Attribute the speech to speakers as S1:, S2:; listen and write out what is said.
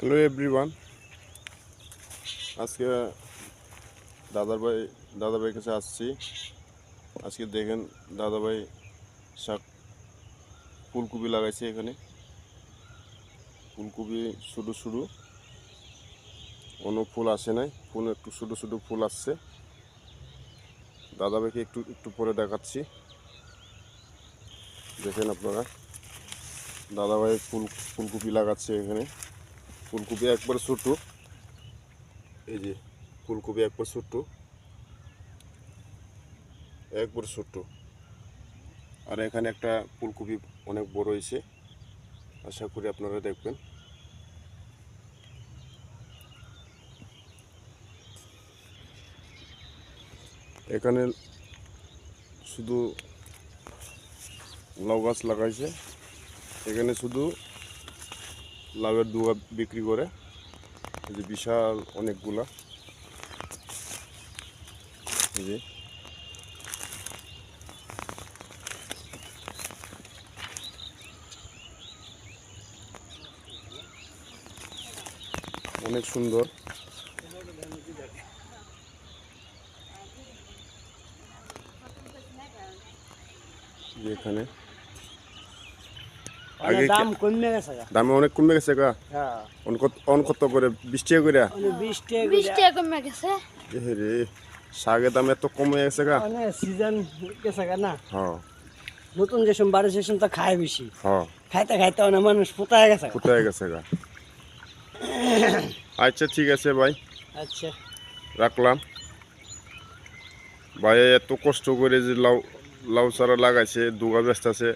S1: Hello everyone, আজকে দাদাভাই কাছে আসছি। আজকে দেখেন দাদাভাই শাক ফুলকপি লাগাইছে। এখানে ফুলকপি শুধু শুধু, কোনো ফুল আসে নাই, ফুল একটু শুধু শুধু ফুল আসছে। দাদাভাইকে একটু একটু পরে দেখাচ্ছি, দেখেন আপনারা। দাদাভাই ফুলকপি লাগাচ্ছে এখানে। ফুলকপি একবার ছোট, এই যে ফুলকপি একবার ছোট, একবার ছোট। আর এখানে একটা ফুলকপি অনেক বড় হয়েছে, আশা করি আপনারা দেখবেন। এখানে শুধু লাউ গাছ লাগাইছে, এখানে শুধু লাউয়ের ডুয়া বিক্রি করে। এই যে বিশাল অনেকগুলা, এই যে অনেক সুন্দর। এখানে আগে দাম অনেক কমে গেছে গা। অন কত করে? 20 টাকা করে।
S2: 20 টাকা কমে গেছে।
S1: রে, শাকের দাম এত কমে গেছে গা।
S3: সিজন গেছে গা না।
S1: হ্যাঁ,
S3: নতুন যেসব বাড়ি সেসব তো খায় বেশি।
S1: হ্যাঁ,
S3: খাইতে খাইতে অনেক মানুষ পোতায় গেছে।
S1: কোথায় গেছে গা। আচ্ছা ঠিক আছে ভাই,
S3: আচ্ছা
S1: রাখলাম। ভাই এত কষ্ট করে যে লাউ চারা লাগাইছে, দুগা ব্যস্ত আছে।